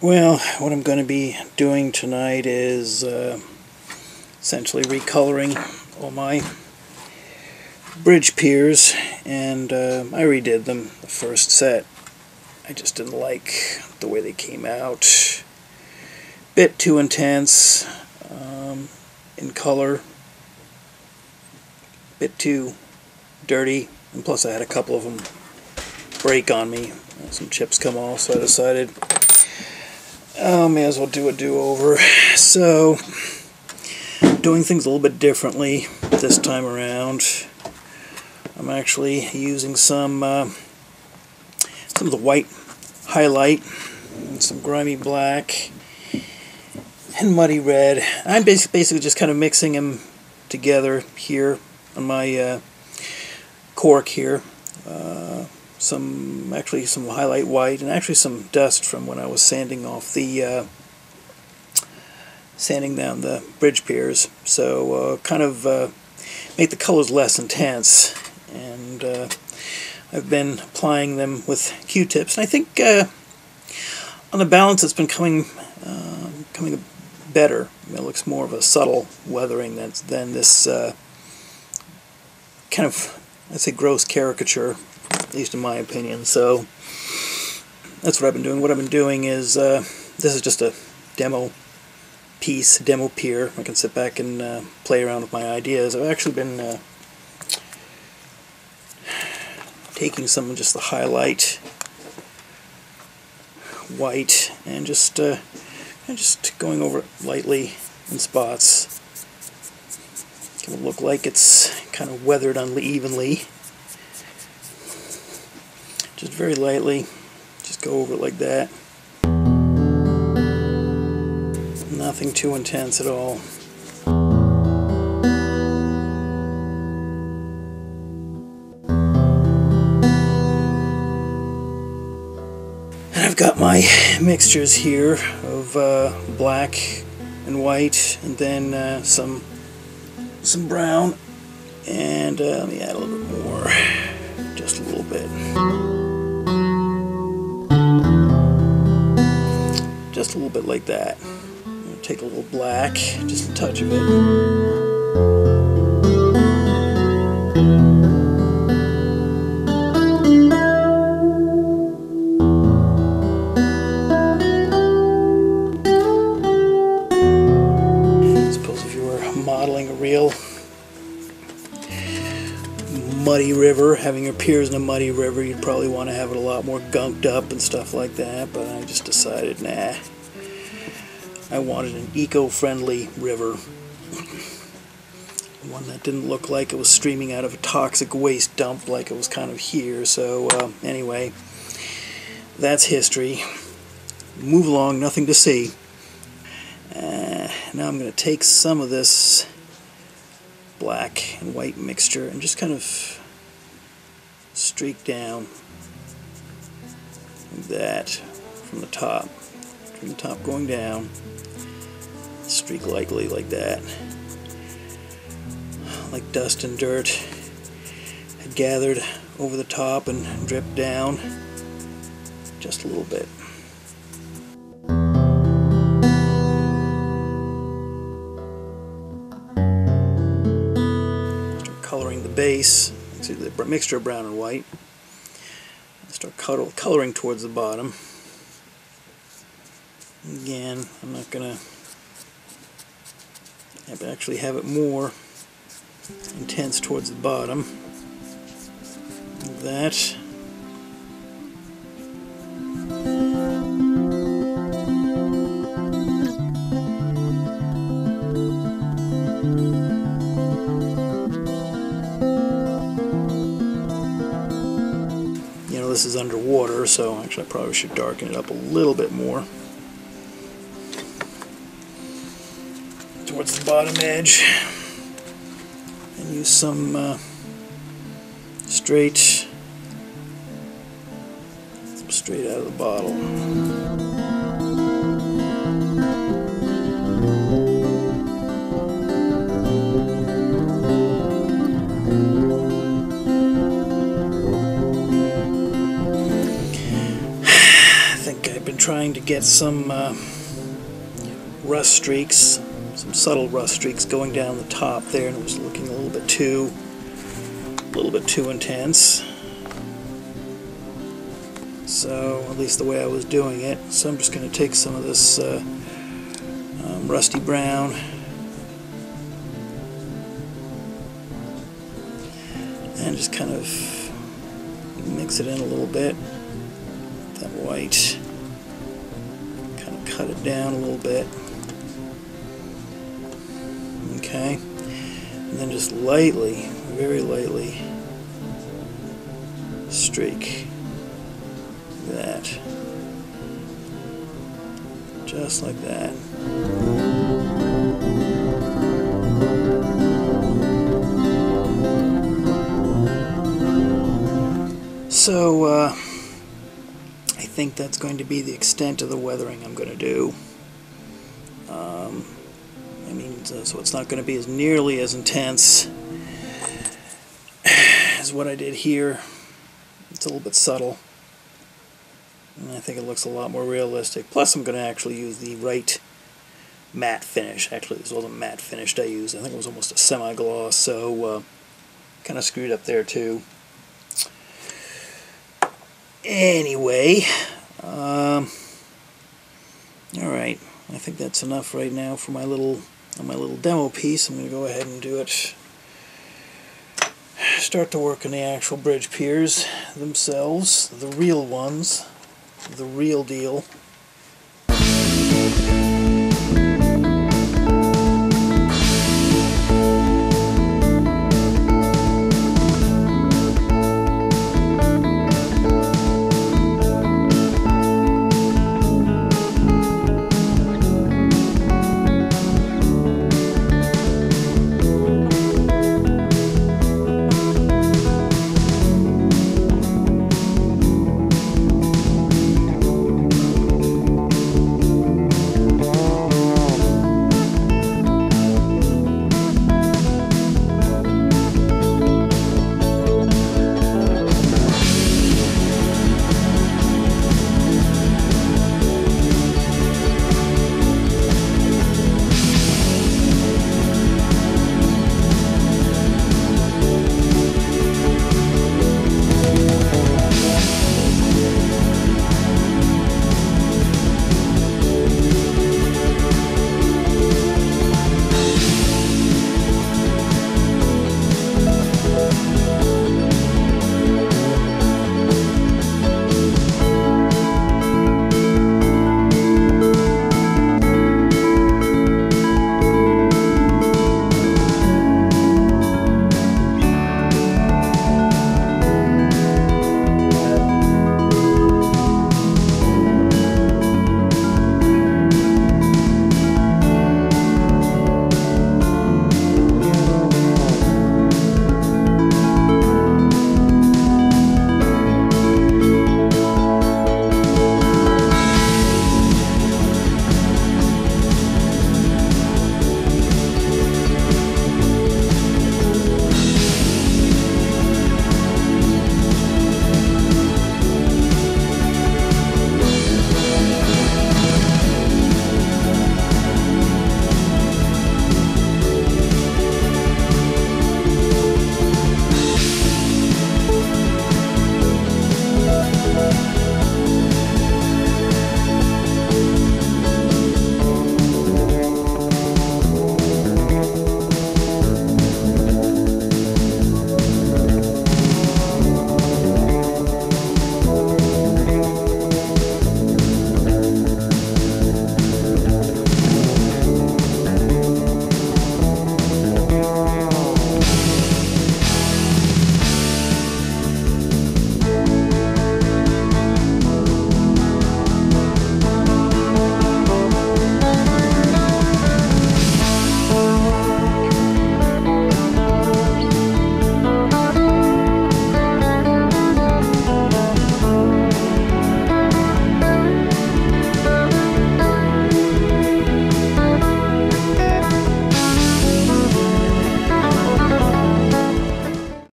Well, what I'm going to be doing tonight is essentially recoloring all my bridge piers, and I redid them the first set. I just didn't like the way they came out. Bit too intense in color, bit too dirty, and plus I had a couple of them break on me. Some chips come off, so I decided may as well do a do-over. So, doing things a little bit differently this time around. I'm actually using some of the white highlight and some grimy black and muddy red. I'm basically just kind of mixing them together here on my cork here. Some highlight white and actually some dust from when I was sanding off the sanding down the bridge piers. So kind of make the colors less intense, and I've been applying them with Q-tips, and I think on the balance it's been coming better. It looks more of a subtle weathering than this kind of, I'd say, gross caricature, at least in my opinion. So that's what I've been doing. What I've been doing is this is just a demo piece, demo pier. I can sit back and play around with my ideas. I've actually been taking some of just the highlight white and just going over it lightly in spots. It will look like it's kind of weathered unevenly. Just very lightly, just go over it like that. Nothing too intense at all. And I've got my mixtures here of black and white, and then some brown, and let me add a little bit more, just a little bit. Just a little bit like that. I'm going to take a little black, just a touch of it. I suppose if you were modeling a real muddy river, having your piers in a muddy river, you'd probably want to have it a lot more gunked up and stuff like that, but I just decided, nah, I wanted an eco-friendly river, one that didn't look like it was streaming out of a toxic waste dump like it was kind of here. So anyway, that's history. Move along, nothing to see. Now I'm going to take some of this black and white mixture and just kind of streak down like that from the top going down, streak lightly like that, like dust and dirt had gathered over the top and dripped down just a little bit. Coloring the base, see the mixture of brown and white. Start coloring towards the bottom. Again, I'm not gonna actually have it more intense towards the bottom. Like that. This is underwater, so actually I probably should darken it up a little bit more towards the bottom edge, and use some straight out of the bottle. trying to get some rust streaks, some subtle rust streaks going down the top there, and it was looking a little bit too intense. So, at least the way I was doing it. So I'm just going to take some of this rusty brown and just kind of mix it in a little bit. That white, kind of cut it down a little bit. Okay, and then just lightly, very lightly streak that, just like that. So I think that's going to be the extent of the weathering I'm going to do. I mean, so it's not going to be as nearly as intense as what I did here. It's a little bit subtle, and I think it looks a lot more realistic. Plus, I'm going to actually use the right matte finish. Actually, this wasn't matte finished I used. I think it was almost a semi-gloss, so kind of screwed up there too. Anyway, alright, I think that's enough right now for my little demo piece. I'm going to go ahead and do it. Start to work on the actual bridge piers themselves, the real ones, the real deal.